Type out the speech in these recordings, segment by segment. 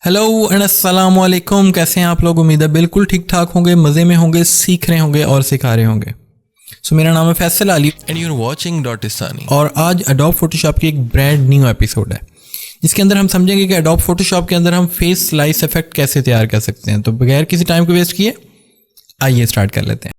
Hello and अस्सलाम वालेकुम। कैसे हैं आप लोग? उम्मीद है बिल्कुल ठीक ठाक होंगे, मज़े में होंगे, सीख रहे होंगे और सिखा रहे होंगे। मेरा नाम है Faisal Ali and you're watching Dotistani। और आज एडोब फोटोशॉप की एक ब्रांड न्यू एपिसोड है जिसके अंदर हम समझेंगे कि एडोब फोटोशॉप के अंदर हम फेस स्लाइस इफेक्ट कैसे तैयार कर सकते हैं। तो बगैर किसी टाइम को वेस्ट किए आइए स्टार्ट कर लेते हैं।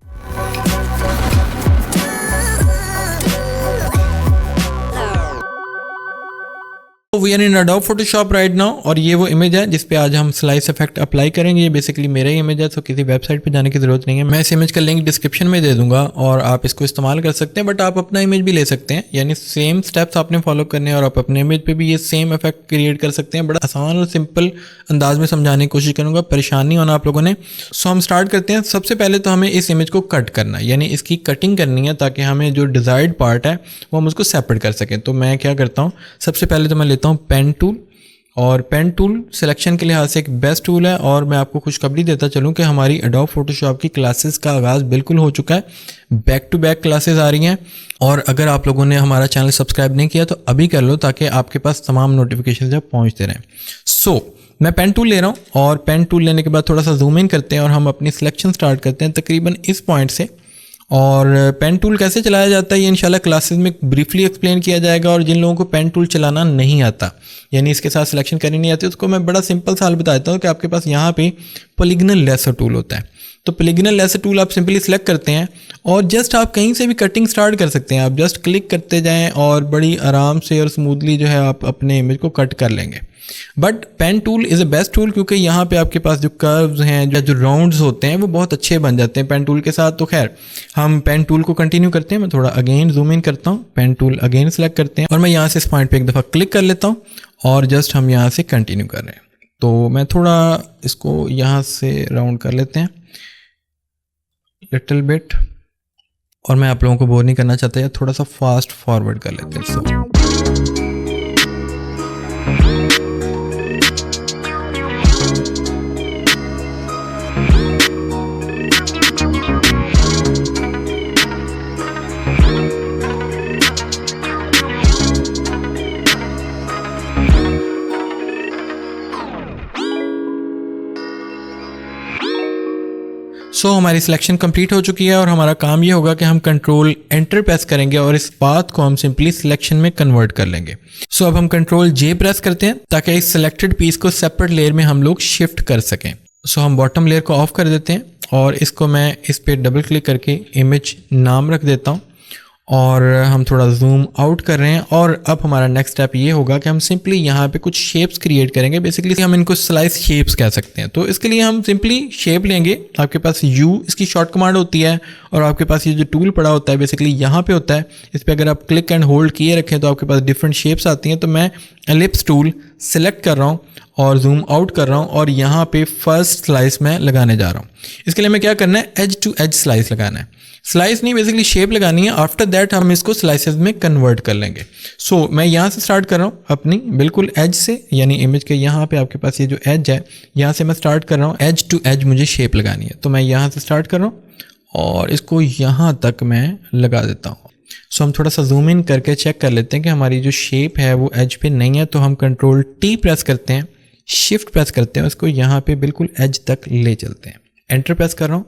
We are in Adobe Photoshop right now और ये वो इमेज है जिस पे आज हम स्लाइस इफेक्ट अप्लाई करेंगे। ये बेसिकली मेरा ही इमेज है, तो किसी वेबसाइट पे जाने की जरूरत नहीं है। मैं इस इमेज का लिंक डिस्क्रिप्शन में दे दूंगा और आप इसको इस्तेमाल कर सकते हैं, बट आप अपना इमेज भी ले सकते हैं। यानी सेम स्टेप्स आपने फॉलो करने हैं और आप अपने इमेज पे भी ये सेम इफेक्ट क्रिएट कर सकते हैं। बड़ा आसान और सिंपल अंदाज में समझाने की कोशिश करूंगा, परेशानी होना आप लोगों ने। सो हम स्टार्ट करते हैं। सबसे पहले तो हमें इस इमेज को कट करना है, यानी इसकी कटिंग करनी है ताकि हमें जो डिजायर्ड पार्ट है वो हम उसको सेपरेट कर सकें। तो मैं क्या करता हूँ, सबसे पहले तो मैं लेता हूँ पेन टूल, और पेन टूल सिलेक्शन के लिहाज से एक बेस्ट टूल है। और मैं आपको खुशखबरी देता चलूं कि हमारी एडोब फोटोशॉप की क्लासेस का आगाज़ बिल्कुल हो चुका है। बैक टू बैक क्लासेस आ रही हैं और अगर आप लोगों ने हमारा चैनल सब्सक्राइब नहीं किया तो अभी कर लो ताकि आपके पास तमाम नोटिफिकेशन जब पहुंचते रहें। मैं पेन टूल ले रहा हूं और पेन टूल लेने के बाद थोड़ा सा जूम इन करते हैं और हम अपनी सिलेक्शन स्टार्ट करते हैं तकरीबन इस पॉइंट से। और पेन टूल कैसे चलाया जाता है ये इंशाल्लाह क्लासेस में ब्रीफली एक्सप्लेन किया जाएगा। और जिन लोगों को पेन टूल चलाना नहीं आता, यानी इसके साथ सिलेक्शन करनी नहीं आती, उसको मैं बड़ा सिंपल सा बता देता हूँ कि आपके पास यहाँ पे पॉलीगनल लेसर टूल होता है। तो पॉलीगनल लेसर टूल आप सिंपली सिलेक्ट करते हैं और जस्ट आप कहीं से भी कटिंग स्टार्ट कर सकते हैं। आप जस्ट क्लिक करते जाएं और बड़ी आराम से और स्मूथली जो है आप अपने इमेज को कट कर लेंगे। But pen tool is a best tool क्योंकि यहाँ पे आपके पास जो कर्व्स हैं, जो राउंड्स होते हैं, वो बहुत अच्छे बन जाते हैं पेन टूल के साथ। तो खैर हम पेन टूल को कंटिन्यू करते हैं। मैं थोड़ा अगेन जूम इन करता हूँ, पेन टूल अगेन सेलेक्ट करते हैं और मैं यहाँ से इस पॉइंट पे एक दफ़ा क्लिक कर लेता हूँ और जस्ट हम यहाँ से कंटिन्यू कर रहे हैं। तो मैं थोड़ा इसको यहाँ से राउंड कर लेते हैं लिटिल बिट, और मैं आप लोगों को बोर नहीं करना चाहता, या थोड़ा सा फास्ट फॉरवर्ड कर लेते हैं। हमारी सिलेक्शन कंप्लीट हो चुकी है और हमारा काम ये होगा कि हम कंट्रोल एंटर प्रेस करेंगे और इस बात को हम सिंपली सिलेक्शन में कन्वर्ट कर लेंगे। अब हम कंट्रोल जे प्रेस करते हैं ताकि इस सिलेक्टेड पीस को सेपरेट लेयर में हम लोग शिफ्ट कर सकें। हम बॉटम लेयर को ऑफ कर देते हैं और इसको मैं इस पे डबल क्लिक करके इमेज नाम रख देता हूँ और हम थोड़ा जूम आउट कर रहे हैं। और अब हमारा नेक्स्ट स्टेप ये होगा कि हम सिंपली यहाँ पे कुछ शेप्स क्रिएट करेंगे। बेसिकली हम इनको स्लाइस शेप्स कह सकते हैं। तो इसके लिए हम सिंपली शेप लेंगे। आपके पास यू इसकी शॉर्ट कमांड होती है और आपके पास ये जो टूल पड़ा होता है बेसिकली यहाँ पे होता है। इस पर अगर आप क्लिक एंड होल्ड किए रखें तो आपके पास डिफरेंट शेप्स आती हैं। तो मैं एलिप्स टूल सेलेक्ट कर रहा हूँ और जूम आउट कर रहा हूँ और यहाँ पे फर्स्ट स्लाइस में लगाने जा रहा हूँ। इसके लिए मैं क्या करना है, एज टू एज स्लाइस लगाना है, स्लाइस नहीं बेसिकली शेप लगानी है। आफ्टर दैट हम इसको स्लाइसेस में कन्वर्ट कर लेंगे। मैं यहाँ से स्टार्ट कर रहा हूँ अपनी बिल्कुल एज से, यानी इमेज के यहाँ पे आपके पास ये जो एज है यहाँ से मैं स्टार्ट कर रहा हूँ। एज टू एज मुझे शेप लगानी है, तो मैं यहाँ से स्टार्ट कर रहा हूँ और इसको यहाँ तक मैं लगा देता हूँ। हम थोड़ा सा जूम इन करके चेक कर लेते हैं कि हमारी जो शेप है वो एज पे नहीं है। तो हम कंट्रोल टी प्रेस करते हैं, शिफ्ट प्रेस करते हैं, उसको यहाँ पे बिल्कुल एज तक ले चलते हैं। एंटर प्रेस कर रहा हूँ,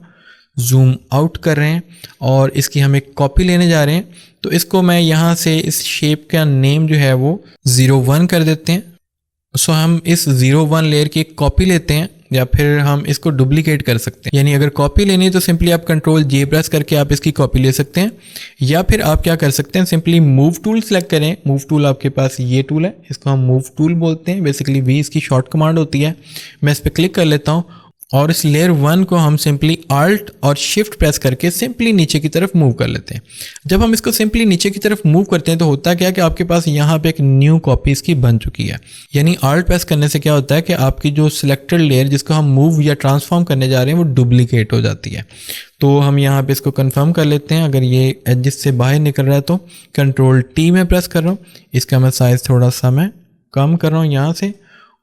जूम आउट कर रहे हैं और इसकी हम एक कॉपी लेने जा रहे हैं। तो इसको मैं यहाँ से इस शेप का नेम जो है वो 01 कर देते हैं। हम इस 01 लेयर की एक कॉपी लेते हैं या फिर हम इसको डुप्लीकेट कर सकते हैं। यानी अगर कॉपी लेनी है तो सिंपली आप कंट्रोल जे प्रेस करके आप इसकी कॉपी ले सकते हैं, या फिर आप क्या कर सकते हैं, सिंपली मूव टूल सेलेक्ट करें। मूव टूल आपके पास ये टूल है, इसको हम मूव टूल बोलते हैं। बेसिकली वी इसकी शॉर्ट कमांड होती है। मैं इस पर क्लिक कर लेता हूँ और इस लेयर 1 को हम सिंपली आल्ट और शिफ्ट प्रेस करके सिंपली नीचे की तरफ मूव कर लेते हैं। जब हम इसको सिंपली नीचे की तरफ मूव करते हैं तो होता क्या कि आपके पास यहाँ पे एक न्यू कॉपी इसकी बन चुकी है। यानी आल्ट प्रेस करने से क्या होता है कि आपकी जो सिलेक्टेड लेयर जिसको हम मूव या ट्रांसफॉर्म करने जा रहे हैं वो डुप्लीकेट हो जाती है। तो हम यहाँ पे इसको कंफर्म कर लेते हैं। अगर ये एडजस्ट से बाहर निकल रहा है तो कंट्रोल टी में प्रेस कर रहा हूँ, इसका मैं साइज़ थोड़ा सा मैं कम कर रहा हूँ यहाँ से,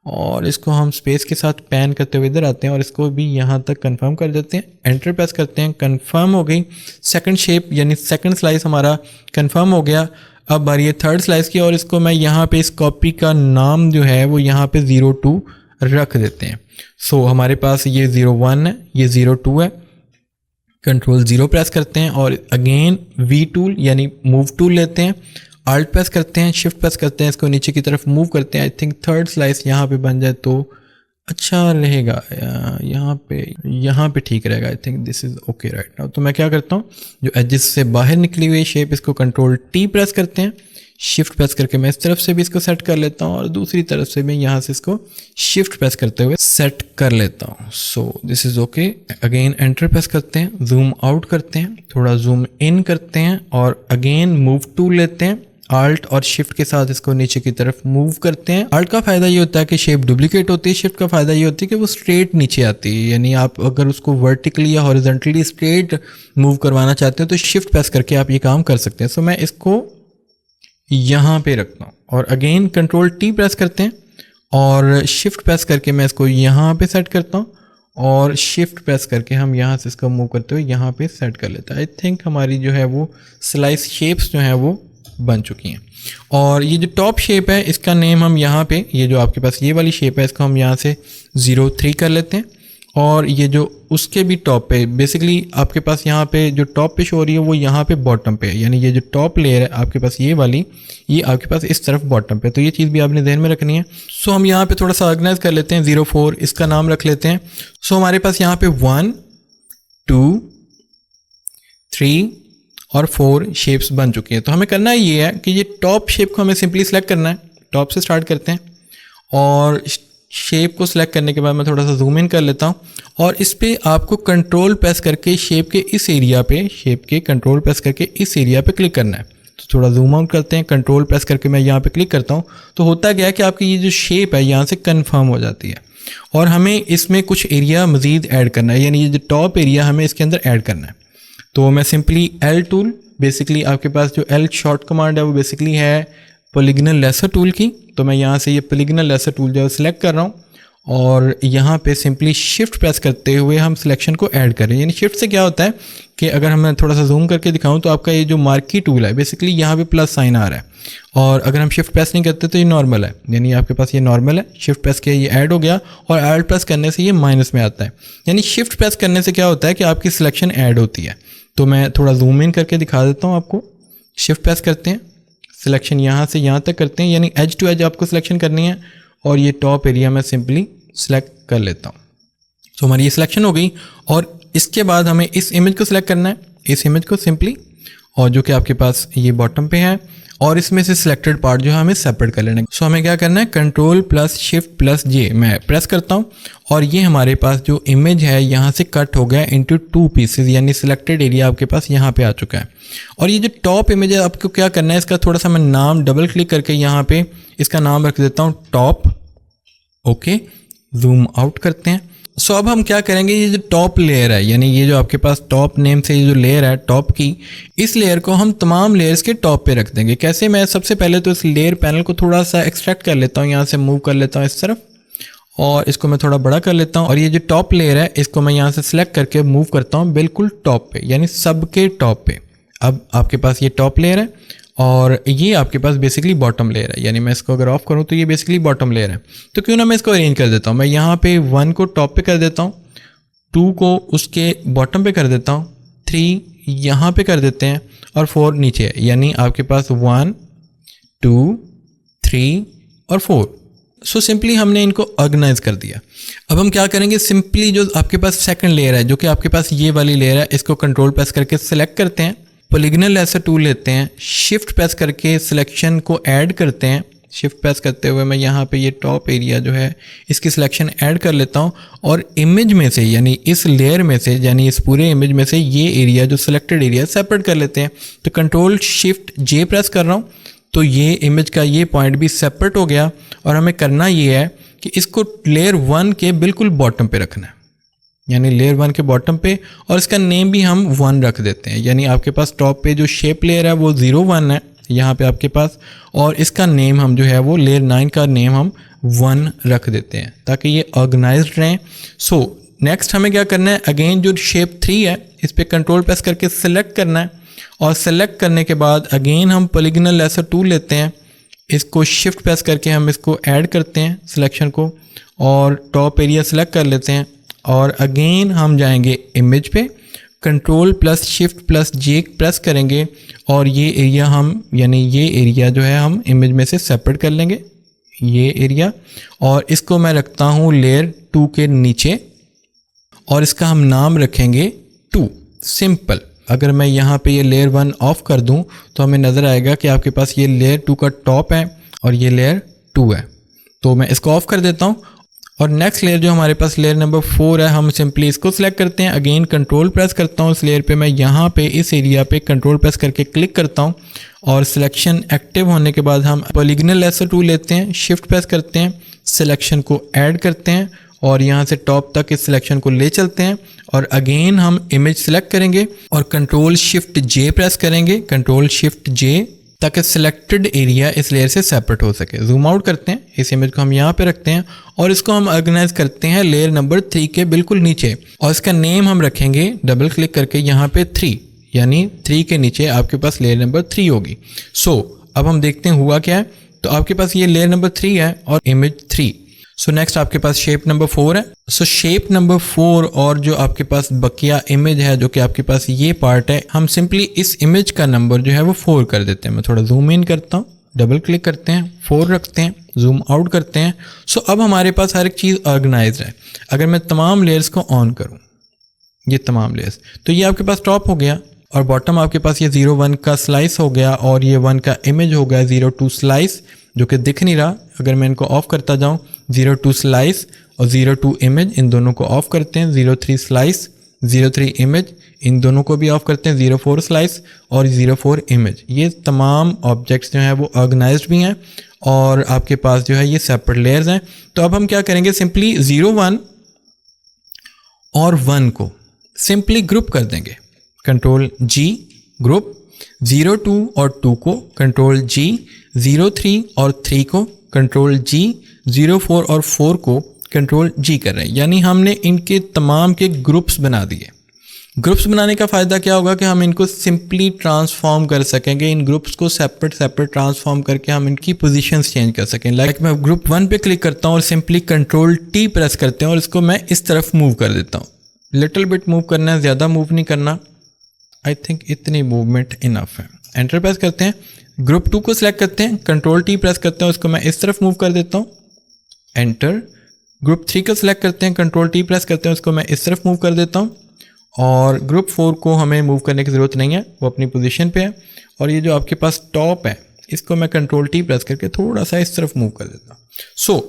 और इसको हम स्पेस के साथ पैन करते हुए इधर आते हैं और इसको भी यहाँ तक कंफर्म कर देते हैं। एंटर प्रेस करते हैं, कंफर्म हो गई। सेकंड शेप यानी सेकंड स्लाइस हमारा कंफर्म हो गया। अब बारी है थर्ड स्लाइस की और इसको मैं यहाँ पे इस कॉपी का नाम जो है वो यहाँ पे 02 रख देते हैं। सो हमारे पास ये 01 है, ये 02 है, कंट्रोल 0 प्रेस करते हैं और अगेन वी टूल यानी मूव टूल लेते हैं, आल्ट प्रेस करते हैं, शिफ्ट प्रेस करते हैं, इसको नीचे की तरफ मूव करते हैं। आई थिंक थर्ड स्लाइस यहाँ पे बन जाए तो अच्छा रहेगा, यहाँ पे ठीक रहेगा। I think this is okay right now. तो मैं क्या करता हूँ, जो एजेस से बाहर निकली हुई शेप इसको कंट्रोल टी प्रेस करते हैं, शिफ्ट प्रेस करके मैं इस तरफ से भी इसको सेट कर लेता हूँ और दूसरी तरफ से मैं यहाँ से इसको शिफ्ट प्रेस करते हुए सेट कर लेता हूँ। So this is okay. Again enter press करते हैं, जूम आउट करते हैं, थोड़ा जूम इन करते हैं और अगेन मूव टूल लेते हैं, आल्ट और शिफ्ट के साथ इसको नीचे की तरफ मूव करते हैं। आल्ट का फायदा ये होता है कि शेप डुप्लीकेट होती है, शिफ्ट का फायदा ये होती है कि वो स्ट्रेट नीचे आती है। यानी आप अगर उसको वर्टिकली या हॉरिजॉन्टली स्ट्रेट मूव करवाना चाहते हो तो शिफ्ट प्रेस करके आप ये काम कर सकते हैं। सो मैं इसको यहाँ पे रखता हूँ और अगेन कंट्रोल टी प्रेस करते हैं और शिफ्ट प्रेस करके मैं इसको यहाँ पे सेट करता हूँ और शिफ्ट प्रेस करके हम यहाँ से इसको मूव करते हुए यहाँ पे सेट कर लेते हैं। आई थिंक हमारी जो है वो स्लाइस शेप्स जो है वो बन चुकी हैं। और ये जो टॉप शेप है इसका नेम हम यहाँ पे, ये जो आपके पास ये वाली शेप है इसको हम यहाँ से 03 कर लेते हैं और ये जो उसके भी टॉप पे बेसिकली आपके पास यहाँ पे जो टॉप पे शो हो रही है वो यहाँ पे बॉटम पे है। यानी ये जो टॉप लेयर है आपके पास ये वाली, ये आपके पास इस तरफ बॉटम पे, तो ये चीज़ भी आपने ध्यान में रखनी है। सो हम यहाँ पे थोड़ा सा ऑर्गेनाइज कर लेते हैं, 04 इसका नाम रख लेते हैं। सो हमारे पास यहाँ पे 1 2 3 और 4 शेप्स बन चुकी हैं। तो हमें करना ये है कि ये टॉप शेप को हमें सिंपली सेलेक्ट करना है। टॉप से स्टार्ट करते हैं और शेप को सिलेक्ट करने के बाद मैं थोड़ा सा जूम इन कर लेता हूँ और इस पे आपको कंट्रोल प्रेस करके शेप के इस एरिया पे, शेप के कंट्रोल प्रेस करके इस एरिया पे क्लिक करना है। तो थोड़ा जूम आउट करते हैं, कंट्रोल प्रेस करके मैं यहाँ पे क्लिक करता हूँ तो होता क्या है कि आपकी ये जो शेप है यहाँ से कन्फर्म हो जाती है और हमें इसमें कुछ एरिया मज़ीद ऐड करना है। यानी ये जो टॉप एरिया हमें इसके अंदर ऐड करना है। तो मैं सिंपली एल टूल, बेसिकली आपके पास जो एल शॉर्ट कमांड है वो बेसिकली है पॉलीगनल लेसर टूल की। तो मैं यहाँ से ये पॉलीगनल लेसर टूल जो है सिलेक्ट कर रहा हूँ और यहाँ पे सिंपली शिफ्ट प्रेस करते हुए हम सिलेक्शन को ऐड करें। यानी शिफ्ट से क्या होता है कि अगर हम थोड़ा सा जूम करके दिखाऊं तो आपका ये जो मार्की टूल है बेसिकली यहाँ पे प्लस साइन आ रहा है और अगर हम शिफ्ट प्रेस नहीं करते तो ये नॉर्मल है। यानी आपके पास ये नॉर्मल है, शिफ्ट प्रेस किया ये ऐड हो गया और ऐड प्रेस करने से ये माइनस में आता है। यानी शिफ्ट प्रेस करने से क्या होता है कि आपकी सिलेक्शन ऐड होती है। तो मैं थोड़ा जूम इन करके दिखा देता हूँ आपको। शिफ्ट प्रेस करते हैं, सिलेक्शन यहाँ से यहाँ तक करते हैं, यानी एज टू एज आपको सिलेक्शन करनी है और ये टॉप एरिया मैं सिंपली सिलेक्ट कर लेता हूँ। तो हमारी ये सिलेक्शन हो गई और इसके बाद हमें इस इमेज को सिलेक्ट करना है, इस इमेज को सिंपली, और जो कि आपके पास ये बॉटम पे है और इसमें से सिलेक्टेड पार्ट जो है हमें सेपरेट कर लेना है। सो हमें क्या करना है, कंट्रोल प्लस शिफ्ट प्लस जे मैं प्रेस करता हूँ और ये हमारे पास जो इमेज है यहाँ से कट हो गया इनटू 2 पीसेस, यानी सिलेक्टेड एरिया आपके पास यहाँ पे आ चुका है। और ये जो टॉप इमेज है आपको क्या करना है, इसका थोड़ा सा मैं नाम डबल क्लिक करके यहाँ पे इसका नाम रख देता हूँ टॉप। ओके, जूम आउट करते हैं। सो अब हम क्या करेंगे, ये जो टॉप लेयर है यानी ये जो आपके पास टॉप नेम से ये जो लेयर है टॉप की, इस लेयर को हम तमाम लेयर्स के टॉप पे रख देंगे। कैसे, मैं सबसे पहले तो इस लेयर पैनल को थोड़ा सा एक्सट्रैक्ट कर लेता हूँ, यहाँ से मूव कर लेता हूँ इस तरफ और इसको मैं थोड़ा बड़ा कर लेता हूँ और ये जो टॉप लेयर है इसको मैं यहाँ से सिलेक्ट करके मूव करता हूँ बिल्कुल टॉप पे, यानी सबके टॉप पे। अब आपके पास ये टॉप लेयर है और ये आपके पास बेसिकली बॉटम लेयर है, यानी मैं इसको अगर ऑफ करूँ तो ये बेसिकली बॉटम लेयर है। तो क्यों ना मैं इसको अरेंज कर देता हूँ, मैं यहाँ पे 1 को टॉप पे कर देता हूँ, 2 को उसके बॉटम पे कर देता हूँ, 3 यहाँ पे कर देते हैं और 4 नीचे है, यानी आपके पास 1 2 3 और 4। सो सिंपली हमने इनको ऑर्गेनाइज कर दिया। अब हम क्या करेंगे, सिंपली जो आपके पास सेकंड लेयर है जो कि आपके पास ये वाली लेयर है, इसको कंट्रोल प्रेस करके सिलेक्ट करते हैं, पॉलीगनल लेसर टूल लेते हैं, शिफ्ट प्रेस करके सिलेक्शन को ऐड करते हैं। शिफ्ट प्रेस करते हुए मैं यहाँ पे ये टॉप एरिया जो है इसकी सिलेक्शन ऐड कर लेता हूँ और इमेज में से यानी इस लेयर में से यानी इस पूरे इमेज में से ये एरिया जो सिलेक्टेड एरिया सेपरेट कर लेते हैं। तो कंट्रोल शिफ्ट जे प्रेस कर रहा हूँ तो ये इमेज का ये पॉइंट भी सेपरेट हो गया और हमें करना ये है कि इसको लेयर 1 के बिल्कुल बॉटम पे रखना है, यानी लेयर 1 के बॉटम पे, और इसका नेम भी हम 1 रख देते हैं। यानी आपके पास टॉप पे जो शेप लेयर है वो 01 है यहाँ पे आपके पास, और इसका नेम हम जो है वो लेयर 9 का नेम हम 1 रख देते हैं ताकि ये ऑर्गेनाइज्ड रहें। सो नेक्स्ट हमें क्या करना है, अगेन जो शेप 3 है इस पर कंट्रोल प्रेस करके सिलेक्ट करना है और सेलेक्ट करने के बाद अगेन हम पॉलीगनल लेसर टूल लेते हैं, इसको शिफ्ट प्रेस करके हम इसको ऐड करते हैं सिलेक्शन को और टॉप एरिया सेलेक्ट कर लेते हैं और अगेन हम जाएंगे इमेज पे, कंट्रोल प्लस शिफ्ट प्लस जे प्रेस करेंगे और ये एरिया हम यानी ये एरिया जो है हम इमेज में से सेपरेट कर लेंगे, ये एरिया, और इसको मैं रखता हूँ लेयर 2 के नीचे और इसका हम नाम रखेंगे 2। सिंपल। अगर मैं यहाँ पे ये लेयर 1 ऑफ कर दूँ तो हमें नज़र आएगा कि आपके पास ये लेयर 2 का टॉप है और ये लेयर 2 है। तो मैं इसको ऑफ कर देता हूँ और नेक्स्ट लेयर जो हमारे पास लेयर नंबर 4 है, हम सिंपली इसको सिलेक्ट करते हैं। अगेन कंट्रोल प्रेस करता हूँ इस लेयर पे, मैं यहाँ पे इस एरिया पे कंट्रोल प्रेस करके क्लिक करता हूँ और सिलेक्शन एक्टिव होने के बाद हम पॉलीगोनल लेसर टूल लेते हैं, शिफ्ट प्रेस करते हैं, सिलेक्शन को ऐड करते हैं और यहाँ से टॉप तक इस सिलेक्शन को ले चलते हैं और अगेन हम इमेज सेलेक्ट करेंगे और कंट्रोल शिफ्ट जे प्रेस करेंगे, कंट्रोल शिफ्ट जे, ताकि सिलेक्टेड एरिया इस लेयर से सेपरेट हो सके। जूम आउट करते हैं, इस इमेज को हम यहाँ पे रखते हैं और इसको हम ऑर्गेनाइज करते हैं लेयर नंबर 3 के बिल्कुल नीचे और इसका नेम हम रखेंगे डबल क्लिक करके यहाँ पे 3, यानी 3 के नीचे आपके पास लेयर नंबर 3 होगी। अब हम देखते हैं हुआ क्या है। तो आपके पास ये लेयर नंबर 3 है और इमेज 3। नेक्स्ट आपके पास शेप नंबर 4 है। शेप नंबर 4 और जो आपके पास बकिया इमेज है जो कि आपके पास ये पार्ट है, हम सिंपली इस इमेज का नंबर जो है वो 4 कर देते हैं। मैं थोड़ा जूम इन करता हूँ, डबल क्लिक करते हैं, 4 रखते हैं, जूम आउट करते हैं। अब हमारे पास हर एक चीज़ ऑर्गेनाइज्ड है। अगर मैं तमाम लेयर्स को ऑन करूँ, ये तमाम लेयर्स, तो ये आपके पास टॉप हो गया और बॉटम आपके पास ये 0-1 का स्लाइस हो गया और ये 1 का इमेज हो गया 0-2 स्लाइस, जो कि दिख नहीं रहा। अगर मैं इनको ऑफ करता जाऊँ, 0-2 स्लाइस और 0-2 इमेज, इन दोनों को ऑफ करते हैं। 0-3 स्लाइस, 0-3 इमेज, इन दोनों को भी ऑफ करते हैं। 0-4 स्लाइस और 0-4 इमेज। ये तमाम ऑब्जेक्ट्स जो हैं वो ऑर्गेनाइज्ड भी हैं और आपके पास जो है ये सेपरेट लेयर्स हैं। तो अब हम क्या करेंगे, सिंपली 0-1 और 1 को सिंपली ग्रुप कर देंगे, कंट्रोल जी ग्रुप। 0-2 और 2 को कंट्रोल जी, 0-3 और 3 को कंट्रोल जी, 0-4 और 4 को कंट्रोल जी कर रहे हैं। यानी हमने इनके तमाम के ग्रुप्स बना दिए। ग्रुप्स बनाने का फ़ायदा क्या होगा कि हम इनको सिंपली ट्रांसफॉर्म कर सकेंगे। इन ग्रुप्स को सेपरेट ट्रांसफॉर्म करके हम इनकी पोजीशंस चेंज कर सकें। लाइक मैं ग्रुप 1 पे क्लिक करता हूँ और सिंपली कंट्रोल टी प्रेस करते हैं और इसको मैं इस तरफ मूव कर देता हूँ। लिटिल बिट मूव करना है, ज़्यादा मूव नहीं करना। आई थिंक इतनी मूवमेंट इनफ है। एंटर प्रेस करते हैं, ग्रुप 2 को सिलेक्ट करते हैं, कंट्रोल टी प्रेस करते हैं, उसको मैं इस तरफ मूव कर देता हूँ, एंटर। ग्रुप 3 को सिलेक्ट करते हैं, कंट्रोल टी प्रेस करते हैं, उसको मैं इस तरफ मूव कर देता हूँ और ग्रुप 4 को हमें मूव करने की ज़रूरत नहीं है, वो अपनी पोजीशन पे है। और ये जो आपके पास टॉप है, इसको मैं कंट्रोल टी प्रेस करके थोड़ा सा इस तरफ मूव कर देता हूँ।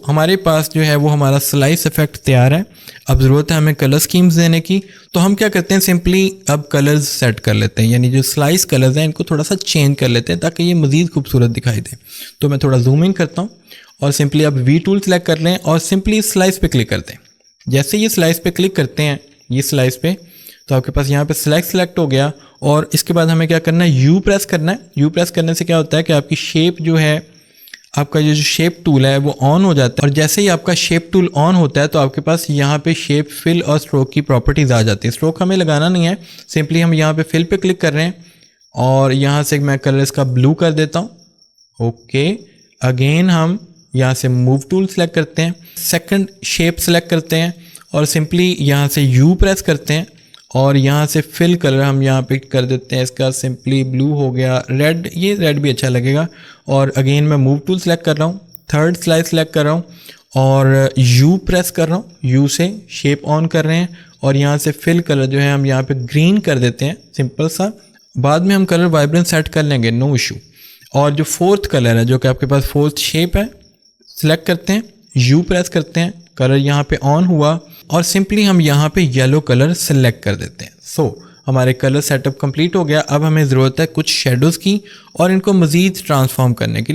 हमारे पास जो है वो हमारा स्लाइस इफेक्ट तैयार है। अब ज़रूरत है हमें कलर स्कीम्स देने की। तो हम क्या करते हैं, सिंपली अब कलर्स सेट कर लेते हैं, यानी जो स्लाइस कलर्स हैं इनको थोड़ा सा चेंज कर लेते हैं ताकि ये मज़ीद खूबसूरत दिखाई दे। तो मैं थोड़ा जूम इन करता हूँ और सिंपली अब वी टूल सेलेक्ट कर लें और सिंपली स्लाइस पे क्लिक करते हैं। जैसे ये स्लाइस पे क्लिक करते हैं, ये स्लाइस पे, तो आपके पास यहाँ पे सेलेक्ट हो गया और इसके बाद हमें क्या करना है, यू प्रेस करना है। यू प्रेस करने से क्या होता है कि आपकी शेप जो है, आपका जो शेप टूल है वो ऑन हो जाता है और जैसे ही आपका शेप टूल ऑन होता है तो आपके पास यहाँ पे शेप फिल और स्ट्रोक की प्रॉपर्टीज़ आ जाती है। स्ट्रोक हमें लगाना नहीं है, सिंपली हम यहाँ पे फिल पे क्लिक कर रहे हैं और यहाँ से मैं कलर इसका ब्लू कर देता हूँ। ओके, अगेन हम यहाँ से मूव टूल सेलेक्ट करते हैं, सेकंड शेप सेलेक्ट करते हैं और सिंपली यहाँ से यू प्रेस करते हैं और यहाँ से फिल कलर हम यहाँ पे कर देते हैं, इसका सिंपली ब्लू हो गया। रेड, ये रेड भी अच्छा लगेगा। और अगेन मैं मूव टूल सेलेक्ट कर रहा हूँ, थर्ड स्लाइस सेलेक्ट कर रहा हूँ और यू प्रेस कर रहा हूँ, यू से शेप ऑन कर रहे हैं और यहाँ से फिल कलर जो है हम यहाँ पे ग्रीन कर देते हैं, सिंपल सा। बाद में हम कलर वाइब्रेंट सेट कर लेंगे, नो इशू। और जो फोर्थ कलर है, जो कि आपके पास फोर्थ शेप है, सिलेक्ट करते हैं, यू प्रेस करते हैं, कलर यहाँ पे ऑन हुआ और सिंपली हम यहाँ पे येलो कलर सेलेक्ट कर देते हैं। हमारे कलर सेटअप कंप्लीट हो गया। अब हमें ज़रूरत है कुछ शेडोज़ की और इनको मज़ीद ट्रांसफॉर्म करने की।